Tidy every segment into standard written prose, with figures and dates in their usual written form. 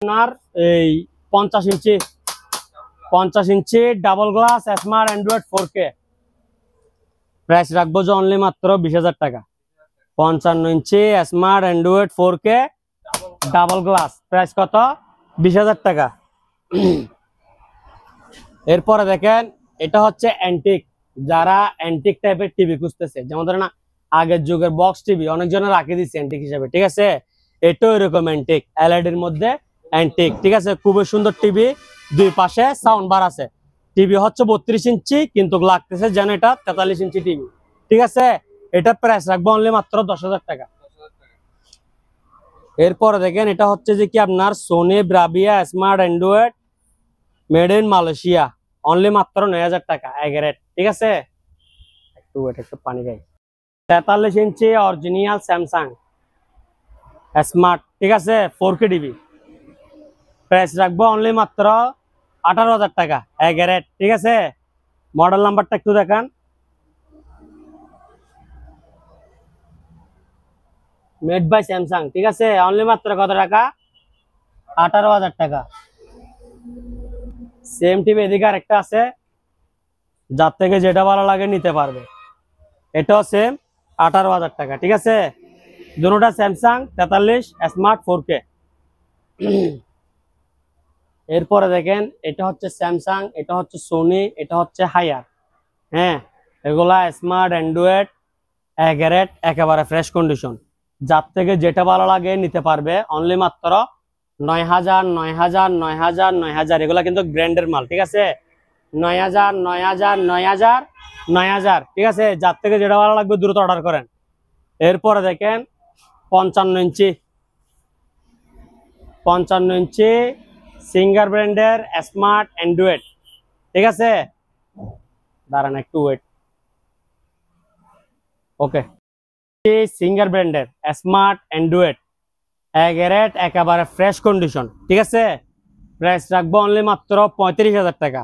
আপনার এই 50 inch double glass smart Android 4K price রাখবো যে অনলি মাত্র 20,000 টাকা। 55 inch smart Android 4K double glass price কত? 20,000 টাকা। এরপরে দেখেন এটা হচ্ছে অ্যান্টিক, যারা অ্যান্টিক টাইপের টিভি খুঁজতেছে, যেমন ধরেন আগের যুগের বক্স টিভি অনেকজনে রাখে দিচ্ছে অ্যান্টিক হিসেবে, ঠিক আছে? এটাও এরকম অ্যান্টিক, এলইডির মধ্যে অ্যান্টিক, ঠিক আছে? খুবই সুন্দর টিভি, দুই পাশে সাউন্ড বার আছে। টিভি হচ্ছে 32 ইঞ্চি কিন্তু লাগতেছে যেন এটা 43 ইঞ্চি টিভি, ঠিক আছে? এটা প্রাইস রাখবো অনলি মাত্র 10,000 টাকা। এরপরে দেখেন এটা হচ্ছে যে কি আপনার Sony Bravia smart Android made in Malaysia only মাত্র 9,000 টাকা এগারেট, ঠিক আছে? একটু পানি খাই। 43 ইঞ্চি অরিজিনাল স্যামসাং স্মার্ট, ঠিক আছে? 4K টিভি প্রাইস রাখবো অনলি মাত্র 18,000 টাকা এগারেট, ঠিক আছে? মডেল নাম্বারটা একটু দেখান। মেড বাই স্যামসাং, ঠিক আছে? অনলি মাত্র কত টাকা? 18,000 টাকা। সেম টিভি এদিকে আরেকটা আছে, যার থেকে যেটা ভালো লাগে নিতে পারবে। এটাও সেম 18,000 টাকা, ঠিক আছে? দুটোটা স্যামসাং 43 স্মার্ট 4K। এরপরে দেখেন এটা হচ্ছে স্যামসাং, এটা হচ্ছে সোনি, এটা হচ্ছে হায়ার। হ্যাঁ, এগুলা স্মার্ট অ্যান্ড্রয়েড এগারেট একেবারে ফ্রেশ কন্ডিশন, যার থেকে যেটা ভালো লাগে নিতে পারবে। অনলি মাত্র 9,000 9,000 9,000 9,000, এগুলা কিন্তু ব্র্যান্ডের মাল, ঠিক আছে? 9,000 9,000 9,000 9,000, ঠিক আছে? যার থেকে যেটা ভালো লাগবে দ্রুত অর্ডার করেন। এরপরে দেখেন 55 ইঞ্চি সিঙ্গার ব্র্যান্ডের স্মার্ট অ্যান্ড্রয়েড, ঠিক আছে? দাঁড়ান একটু ওয়েট। ওকে, সিঙ্গার ব্র্যান্ডের স্মার্ট অ্যান্ড্রয়েড এগারেট একেবারে ফ্রেশ কন্ডিশন, ঠিক আছে? প্রাইস রাখবো অনলি মাত্র 35,000 টাকা।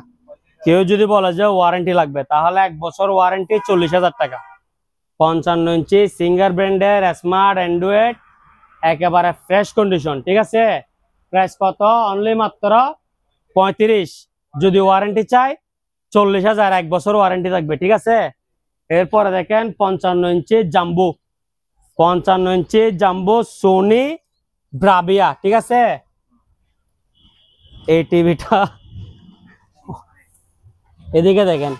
কেউ যদি বলে যে ওয়ারেন্টি লাগবে তাহলে 1 বছর ওয়ারেন্টি 40,000 টাকা। 55 ইঞ্চি সিঙ্গার ব্র্যান্ডের স্মার্ট অ্যান্ড্রয়েড একেবারে ফ্রেশ কন্ডিশন, ঠিক আছে? প্রাইস কত? অনলি মাত্র 35। যদি ওয়ারেন্টি চাই 40,000, 1 বছর ওয়ারেন্টি থাকবে, ঠিক আছে? এরপরে দেখেন 55 ইঞ্চি জাম্বো, 55 ইঞ্চি জাম্বো সোনি ব্রাভিয়া, ঠিক আছে? এই টিভিটা এদিকে দেখেন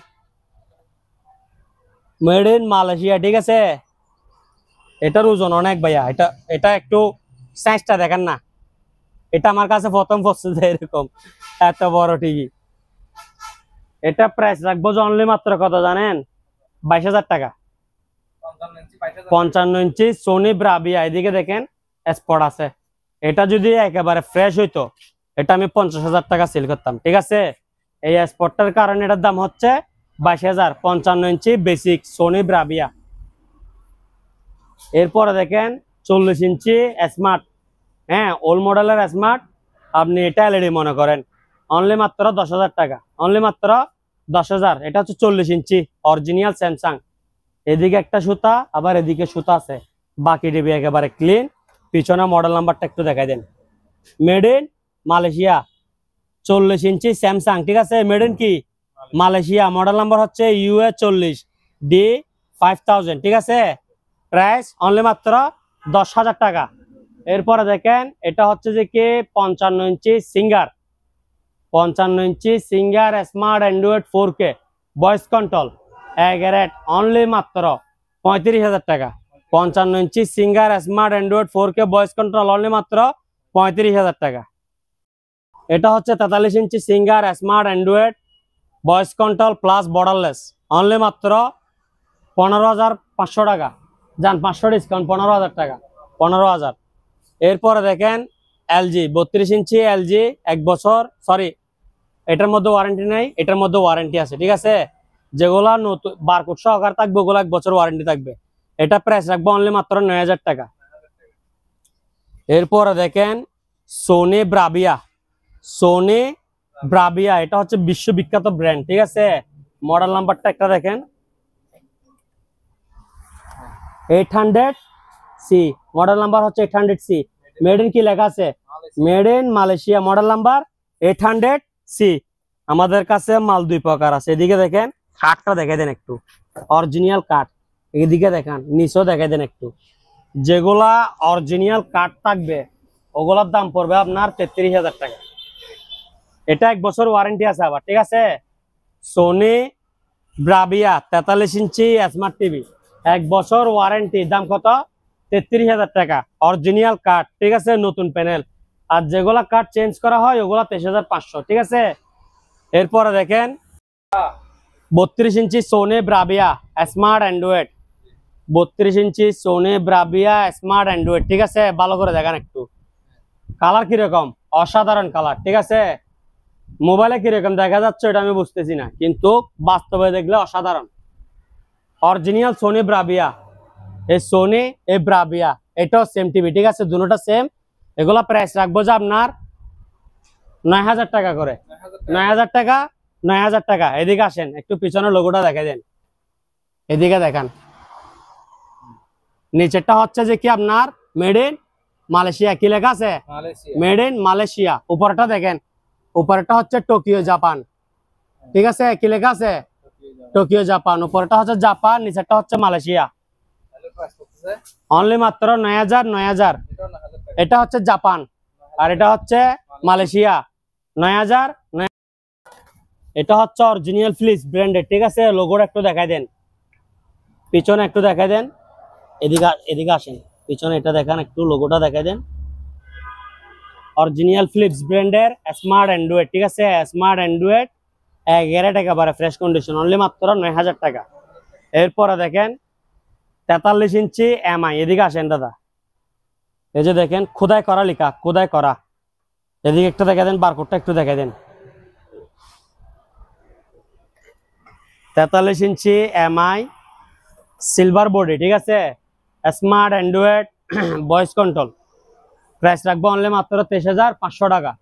মেড ইন মালয়েশিয়া, ঠিক আছে? এটার ওজন অনেক ভাইয়া, এটা একটু সাইজটা দেখেন না। এটা আমার কাছে প্রথম পছন্দ, এরকম এত বড় টিভি। এটা প্রাইস রাখবো যে অনলি মাত্র কত জানেন? 22,000 টাকা। 55 ইঞ্চি সোনি ব্রাভিয়া, এদিকে দেখেন স্পট আছে। এটা যদি একেবারে ফ্রেশ হইতো এটা আমি 50,000 টাকা সেল করতাম, ঠিক আছে? এই স্পটটার কারণে এটার দাম হচ্ছে 22,000। 55 ইঞ্চি বেসিক সোনি ব্রাভিয়া। এরপরে দেখেন 40 ইঞ্চি স্মার্ট, হ্যাঁ ওল্ড মডেলের স্মার্ট, আপনি এটা এলইডি মনে করেন, অনলি মাত্র 10,000 টাকা। অনলি মাত্র 10,000। এটা হচ্ছে 40 ইঞ্চি অরিজিনাল স্যামসাং। এদিকে একটা সুতা, আবার এদিকে সুতা আছে। বাকি টিভি একেবারে ক্লিন। পিছনে মডেল নাম্বারটা একটু দেখাই দেন। Made in Malaysia 40 inch Samsung, ঠিক আছে? মেড ইন কি মালয়েশিয়া। মডেল নাম্বার হচ্ছে UA 40 D5000, ঠিক আছে? প্রাইস অনলি মাত্র 10,000 টাকা। এরপরে দেখেন এটা হচ্ছে যে কি 55 inch Singer, 55 inch Singer smart Android 4K voice control এগারেট অনলি মাত্র 35,000 টাকা। 55 inch Singer smart Android 4K voice control only মাত্র 35,000 টাকা। এটা হচ্ছে 43 inch Singer smart Android voice control plus borderless only মাত্র 15,500 টাকা। যান 500 ডিসকাউন্ট, 15,000 টাকা, 15,000। এরপরে দেখেন LG 32 ইঞ্চি LG 1 বছর, সরি এটার মধ্যে ওয়ারেন্টি নাই, এটার মধ্যে ওয়ারেন্টি আছে, ঠিক আছে? যেগুলা নতুন বারকোড সহকারে থাকবে ওগুলো 1 বছর ওয়ারেন্টি থাকবে। এটা প্রাইস রাখবো অনলি মাত্র 9,000 টাকা। এরপরে দেখেন সোনি ব্রাভিয়া, সোনি ব্রাভিয়া এটা হচ্ছে বিশ্ববিখ্যাত ব্র্যান্ড, ঠিক আছে? মডেল নাম্বারটা একটা দেখেন 800C, মডেল নাম্বার হচ্ছে 800C। মেড ইন কি লেখা আছে? Made in Malaysia, model number 800C। আমাদের কাছে মাল দুই প্রকার আছে। এদিকে দেখেন কাঠটা দেখে দেন একটু, অরিজিনাল কাঠ। এদিকে দেখেন নিচেও দেখে দেন একটু। যেগুলা অরিজিনাল কাঠ থাকবে ওগুলার দাম পড়বে আপনার 33,000 টাকা। এটা 1 বছর ওয়ারেন্টি আছে আবার, ঠিক আছে। সোনি ব্রাভিয়া 43 ইঞ্চি স্মার্ট টিভি, 1 বছর ওয়ারেন্টি, দাম কত? 33,000 টাকা, অরিজিনাল কাঠ, ঠিক আছে, নতুন প্যানেল। আর যেগুলা কাঠ চেঞ্জ করা হয় ওগুলা 23,500, ঠিক আছে। এরপরে দেখেন 32 ইঞ্চি সোনি ব্রাভিয়া স্মার্ট অ্যান্ড্রয়েড, 32 ইঞ্চি সোনি ব্রাভিয়া স্মার্ট অ্যান্ড্রয়েড, ঠিক আছে। ভালো করে দেখেন একটু, কালার কিরকম, অসাধারণ কালার, ঠিক আছে। মোবাইলে কিরকম দেখা যাচ্ছে এটা আমি বুঝতেছি না, কিন্তু বাস্তবে দেখলে অসাধারণ। অরিজিনাল সোনি ব্রাভিয়া, এই সোনি এই ব্রাভিয়া, এটাও সেম টিভি, ঠিক আছে, দুটোটা সেম। এগুলা প্রাইস রাখবো যে আপনার 9,000 টাকা করে, 9,000 টাকা, 9,000 টাকা। এদিকে আসেন একটু, পিছনের লোগোটা দেখে দেন, এদিকে দেখান। নিচেরটা হচ্ছে যে কি আপনার মেড ইন মালয়েশিয়া, কি লেখা আছে? Made in Malaysia. উপরটা দেখেন, উপরটা হচ্ছে টোকিও জাপান, ঠিক আছে, কি লেখা আছে? Tokyo Japan. উপরটা হচ্ছে জাপান, নিচেরটা হচ্ছে মালয়েশিয়া। অনলি মাত্র 9,000, 9,000। এটা হচ্ছে জাপান আর এটা হচ্ছে মালয়েশিয়া, 9,000। এটা হচ্ছে অরিজিনাল ফিলিপস ব্র্যান্ডের, ঠিক আছে। লোগোটা একটু দেখাই দেন, পিছনে একটু দেখাই দেন, এদিকে আসেন, পিছনে এটা দেখান একটু, লোগোটা দেখাই দেন। অরিজিনাল ফিলিপস ব্র্যান্ডের স্মার্ট অ্যান্ড্রয়েড, ঠিক আছে, স্মার্ট অ্যান্ড্রয়েড 11 একেবারে ফ্রেশ কন্ডিশন, অনলি মাত্র 9,000 টাকা। এরপরে দেখেন 43 ইঞ্চি এমআই, এদিকে আসেন দাদা, এই যে দেখেন খোদাই করা লেখা, খোদাই করা। এদিকে একটু দেখা দেন, বারকোডটা একটু দেখা দেন। 43 ইঞ্চি এমআই সিলভার বডি, ঠিক আছে, smart Android voice control. Price রাখবো অনলি মাত্র 23,500 টাকা।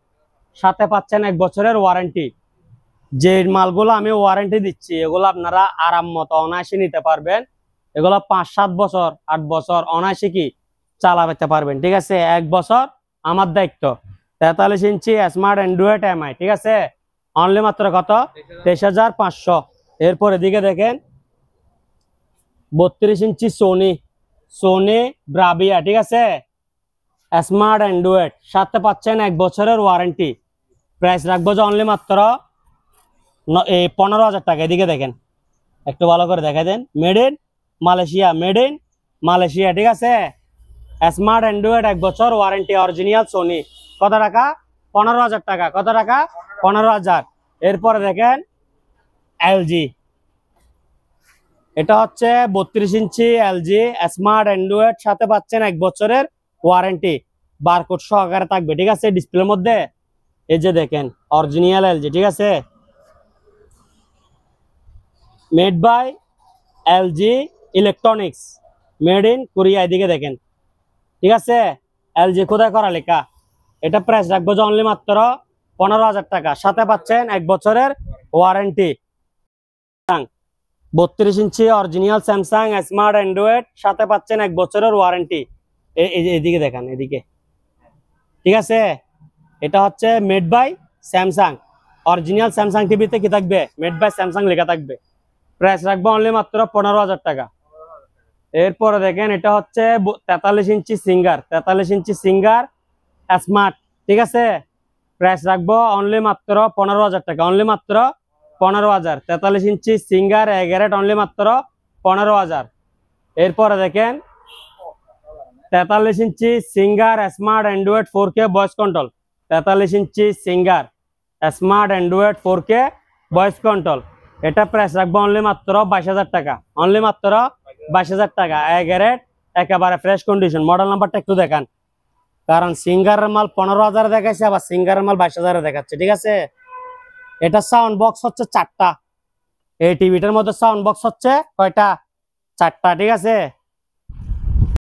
সাথে পাচ্ছেন 1 বছরের ওয়ারেন্টি। যে মালগুলো আমি ওয়ারেন্টি দিচ্ছি এগুলো আপনারা আরাম মতো অনায়াসে নিতে পারবেন। এগুলো 5-7 বছর 8 বছর অনায়াসে কি চালাতে পারবেন, ঠিক আছে। 1 বছর আমার দায়িত্ব। 43 ইঞ্চি স্মার্ট অ্যান্ড্রয়েড এমআই, ঠিক আছে, অনলি মাত্র কত? 23,500। এরপর এদিকে দেখেন 32 ইঞ্চি সোনি ব্রাভিয়া, ঠিক আছে, স্মার্ট অ্যান্ড্রয়েড, সাথে পাচ্ছেন 1 বছরের ওয়ারেন্টি। প্রাইস রাখবো যে অনলি মাত্র 15,000 টাকা। এদিকে দেখেন একটু ভালো করে দেখা দেন, made in Malaysia, made in Malaysia, ঠিক আছে। স্মার্ট অ্যান্ড্রয়েড 1 বছর ওয়ারেন্টি, অরিজিনাল সোনি। কত টাকা? 15,000 টাকা। কত টাকা? 15,000। এরপরে দেখেন এলজি, এটা হচ্ছে 32 ইঞ্চি এলজি স্মার্ট অ্যান্ড্রয়েড, সাথে পাচ্ছেন 1 বছরের ওয়ারেন্টি, বারকোড সহকারে থাকবে, ঠিক আছে, ডিসপ্লের মধ্যে। এই যে দেখেন অরিজিনাল এলজি, ঠিক আছে, made by LG electronics, made in Korea. এদিকে দেখেন, ঠিক আছে, এলজি খোদাই করা লেখা। এটা প্রাইস রাখবো যে অনলি মাত্র 15,000 টাকা। সাথে পাচ্ছেন 1 বছরের ওয়ারেন্টি। 32 ইঞ্চি অরিজিনাল স্যামসাং স্মার্ট অ্যান্ড্রয়েড, সাথে পাচ্ছেন 1 বছরের ওয়ারেন্টি। এদিকে দেখেন, এদিকে, ঠিক আছে। এটা হচ্ছে made by Samsung, original Samsung টিভিতে কি থাকবে? মেড বাই স্যামসাং লেখা থাকবে। প্রাইস রাখবো অনলি মাত্র 15,000 টাকা। এরপরে দেখেন এটা হচ্ছে 43 inch singer, 43 inch Singer smart, ঠিক আছে। প্রাইস রাখবো অনলি মাত্র 15,000 টাকা, অনলি মাত্র 15,000। 43 ইঞ্চি সিঙ্গার এগারেট, অনলি মাত্র 15,000। এরপরে দেখেন 43 inch Singer smart Android 4K voice control, 43 inch Singer smart Android 4K voice control. এটা প্রাইস রাখবো অনলি মাত্র 22,000 টাকা, অনলি মাত্র 22,000 টাকা। এগারেট একেবারে ফ্রেশ কন্ডিশন। মডেল নাম্বারটা একটু দেখান, কারণ সিঙ্গারের মাল 15,000 দেখাচ্ছে, আবার সিঙ্গারের মাল 22,000 দেখাচ্ছে, ঠিক আছে। এটা সাউন্ড বক্স হচ্ছে 4টা। এই টিভিটার মধ্যে সাউন্ড বক্স হচ্ছে কয়টা? 4টা, ঠিক আছে।